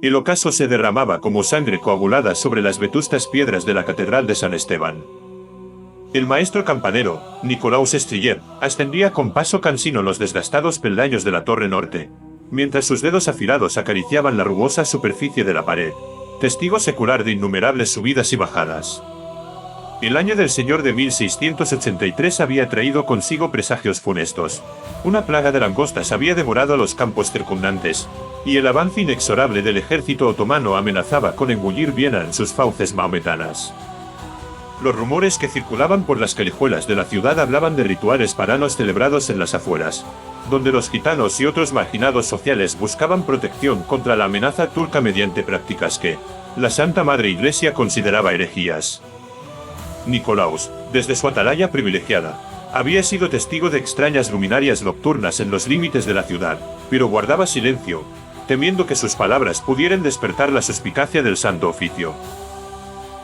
El ocaso se derramaba como sangre coagulada sobre las vetustas piedras de la Catedral de San Esteban. El maestro campanero, Nicolaus Striller, ascendía con paso cansino los desgastados peldaños de la torre norte, mientras sus dedos afilados acariciaban la rugosa superficie de la pared, testigo secular de innumerables subidas y bajadas. El año del Señor de 1683 había traído consigo presagios funestos. Una plaga de langostas había devorado los campos circundantes, y el avance inexorable del ejército otomano amenazaba con engullir Viena en sus fauces maometanas. Los rumores que circulaban por las callejuelas de la ciudad hablaban de rituales paganos celebrados en las afueras, donde los gitanos y otros marginados sociales buscaban protección contra la amenaza turca mediante prácticas que la Santa Madre Iglesia consideraba herejías. Nicolaus, desde su atalaya privilegiada, había sido testigo de extrañas luminarias nocturnas en los límites de la ciudad, pero guardaba silencio, temiendo que sus palabras pudieran despertar la suspicacia del Santo Oficio.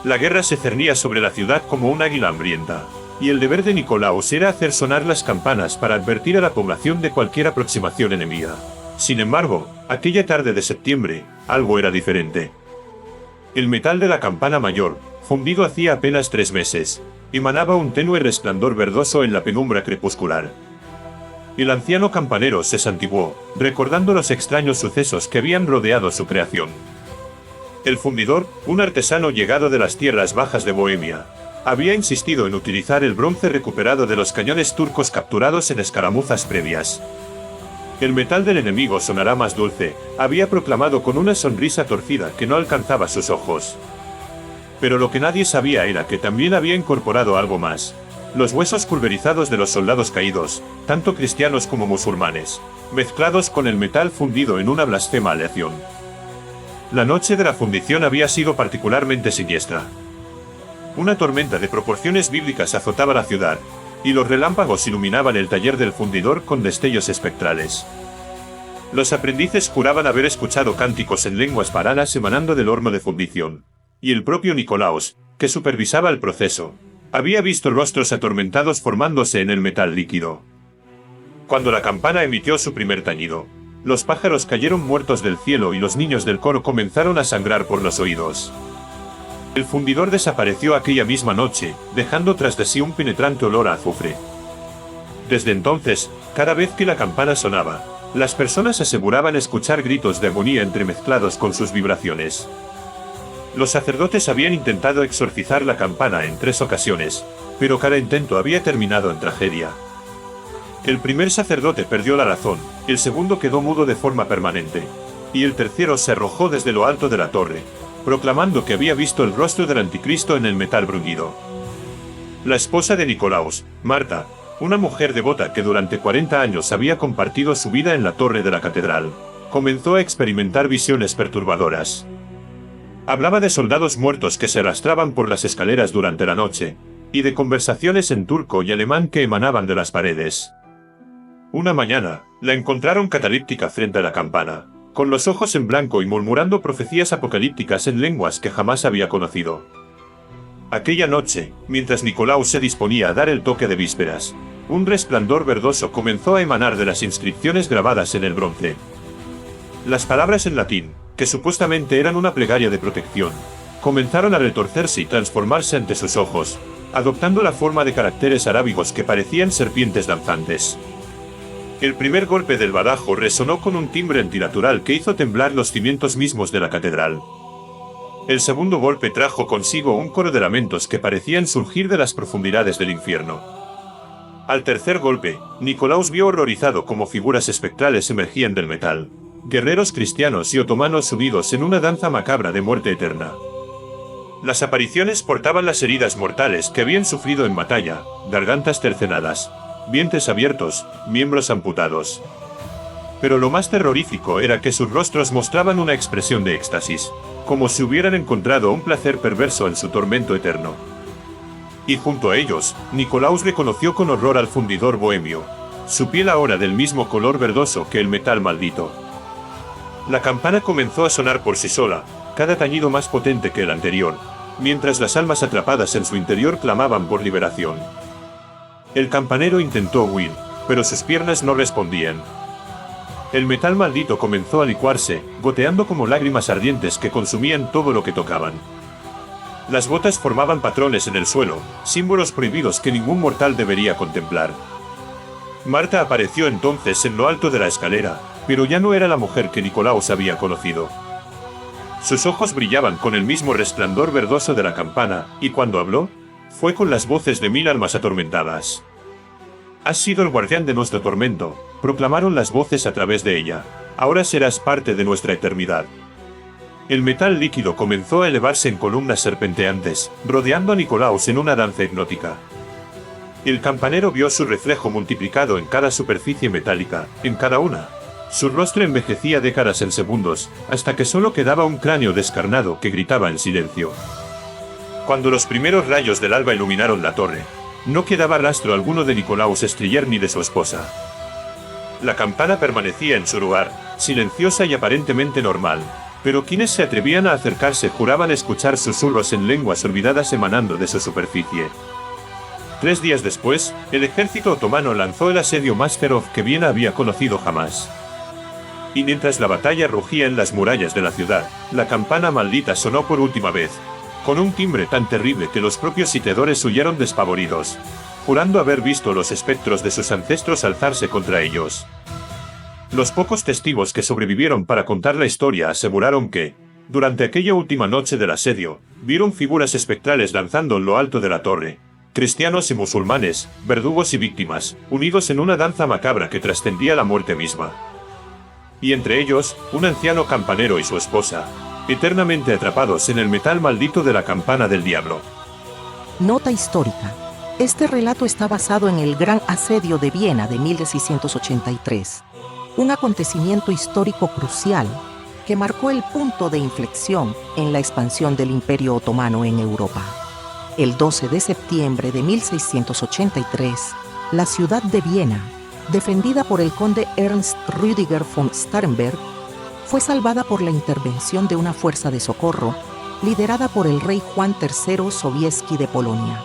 La guerra se cernía sobre la ciudad como un águila hambrienta, y el deber de Nicolaus era hacer sonar las campanas para advertir a la población de cualquier aproximación enemiga. Sin embargo, aquella tarde de septiembre, algo era diferente. El metal de la campana mayor, fundido hacía apenas 3 meses, emanaba un tenue resplandor verdoso en la penumbra crepuscular. El anciano campanero se santiguó, recordando los extraños sucesos que habían rodeado su creación. El fundidor, un artesano llegado de las tierras bajas de Bohemia, había insistido en utilizar el bronce recuperado de los cañones turcos capturados en escaramuzas previas. El metal del enemigo sonará más dulce, había proclamado con una sonrisa torcida que no alcanzaba sus ojos. Pero lo que nadie sabía era que también había incorporado algo más: los huesos pulverizados de los soldados caídos, tanto cristianos como musulmanes, mezclados con el metal fundido en una blasfema aleación. La noche de la fundición había sido particularmente siniestra. Una tormenta de proporciones bíblicas azotaba la ciudad, y los relámpagos iluminaban el taller del fundidor con destellos espectrales. Los aprendices juraban haber escuchado cánticos en lenguas paganas emanando del horno de fundición, y el propio Nicolaus, que supervisaba el proceso, había visto rostros atormentados formándose en el metal líquido. Cuando la campana emitió su primer tañido, los pájaros cayeron muertos del cielo y los niños del coro comenzaron a sangrar por los oídos. El fundidor desapareció aquella misma noche, dejando tras de sí un penetrante olor a azufre. Desde entonces, cada vez que la campana sonaba, las personas aseguraban escuchar gritos de agonía entremezclados con sus vibraciones. Los sacerdotes habían intentado exorcizar la campana en 3 ocasiones, pero cada intento había terminado en tragedia. El primer sacerdote perdió la razón, el segundo quedó mudo de forma permanente, y el tercero se arrojó desde lo alto de la torre, proclamando que había visto el rostro del anticristo en el metal bruñido. La esposa de Nicolaus, Marta, una mujer devota que durante 40 años había compartido su vida en la torre de la catedral, comenzó a experimentar visiones perturbadoras. Hablaba de soldados muertos que se arrastraban por las escaleras durante la noche, y de conversaciones en turco y alemán que emanaban de las paredes. Una mañana, la encontraron catalíptica frente a la campana, con los ojos en blanco y murmurando profecías apocalípticas en lenguas que jamás había conocido. Aquella noche, mientras Nicolaus se disponía a dar el toque de vísperas, un resplandor verdoso comenzó a emanar de las inscripciones grabadas en el bronce. Las palabras en latín, que supuestamente eran una plegaria de protección, comenzaron a retorcerse y transformarse ante sus ojos, adoptando la forma de caracteres arábigos que parecían serpientes danzantes. El primer golpe del badajo resonó con un timbre antinatural que hizo temblar los cimientos mismos de la catedral. El segundo golpe trajo consigo un coro de lamentos que parecían surgir de las profundidades del infierno. Al tercer golpe, Nicolaus vio horrorizado cómo figuras espectrales emergían del metal, guerreros cristianos y otomanos unidos en una danza macabra de muerte eterna. Las apariciones portaban las heridas mortales que habían sufrido en batalla, gargantas cercenadas, vientres abiertos, miembros amputados. Pero lo más terrorífico era que sus rostros mostraban una expresión de éxtasis, como si hubieran encontrado un placer perverso en su tormento eterno. Y junto a ellos, Nicolaus reconoció con horror al fundidor bohemio, su piel ahora del mismo color verdoso que el metal maldito. La campana comenzó a sonar por sí sola, cada tañido más potente que el anterior, mientras las almas atrapadas en su interior clamaban por liberación. El campanero intentó huir, pero sus piernas no respondían. El metal maldito comenzó a licuarse, goteando como lágrimas ardientes que consumían todo lo que tocaban. Las botas formaban patrones en el suelo, símbolos prohibidos que ningún mortal debería contemplar. Marta apareció entonces en lo alto de la escalera, pero ya no era la mujer que Nicolaus había conocido. Sus ojos brillaban con el mismo resplandor verdoso de la campana, y cuando habló, fue con las voces de 1000 almas atormentadas. «Has sido el guardián de nuestro tormento», proclamaron las voces a través de ella. «Ahora serás parte de nuestra eternidad». El metal líquido comenzó a elevarse en columnas serpenteantes, rodeando a Nicolaus en una danza hipnótica. El campanero vio su reflejo multiplicado en cada superficie metálica, en cada una. Su rostro envejecía décadas en segundos, hasta que solo quedaba un cráneo descarnado que gritaba en silencio. Cuando los primeros rayos del alba iluminaron la torre, no quedaba rastro alguno de Nicolaus Striller ni de su esposa. La campana permanecía en su lugar, silenciosa y aparentemente normal, pero quienes se atrevían a acercarse juraban escuchar susurros en lenguas olvidadas emanando de su superficie. 3 días después, el ejército otomano lanzó el asedio más feroz que Viena había conocido jamás. Y mientras la batalla rugía en las murallas de la ciudad, la campana maldita sonó por última vez, con un timbre tan terrible que los propios sitiadores huyeron despavoridos, jurando haber visto los espectros de sus ancestros alzarse contra ellos. Los pocos testigos que sobrevivieron para contar la historia aseguraron que, durante aquella última noche del asedio, vieron figuras espectrales danzando en lo alto de la torre, cristianos y musulmanes, verdugos y víctimas, unidos en una danza macabra que trascendía la muerte misma. Y entre ellos, un anciano campanero y su esposa, eternamente atrapados en el metal maldito de la campana del diablo. Nota histórica. Este relato está basado en el Gran Asedio de Viena de 1683, un acontecimiento histórico crucial que marcó el punto de inflexión en la expansión del Imperio Otomano en Europa. El 12 de septiembre de 1683, la ciudad de Viena, defendida por el conde Ernst Rüdiger von Starhemberg, fue salvada por la intervención de una fuerza de socorro liderada por el rey Juan III Sobieski de Polonia.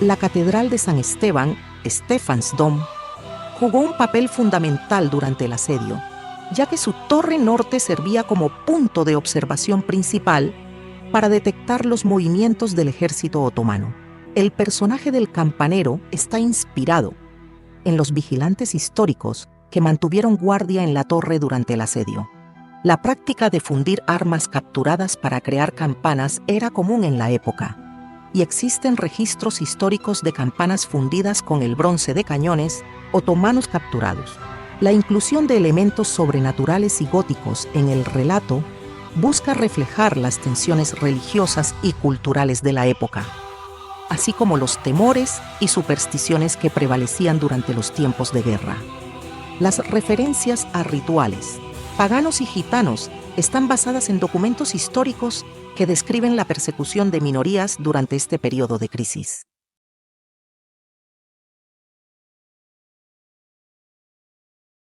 La Catedral de San Esteban, Stephansdom, jugó un papel fundamental durante el asedio, ya que su torre norte servía como punto de observación principal para detectar los movimientos del ejército otomano. El personaje del campanero está inspirado en los vigilantes históricos que mantuvieron guardia en la torre durante el asedio. La práctica de fundir armas capturadas para crear campanas era común en la época, y existen registros históricos de campanas fundidas con el bronce de cañones otomanos capturados. La inclusión de elementos sobrenaturales y góticos en el relato busca reflejar las tensiones religiosas y culturales de la época, así como los temores y supersticiones que prevalecían durante los tiempos de guerra. Las referencias a rituales paganos y gitanos están basadas en documentos históricos que describen la persecución de minorías durante este periodo de crisis.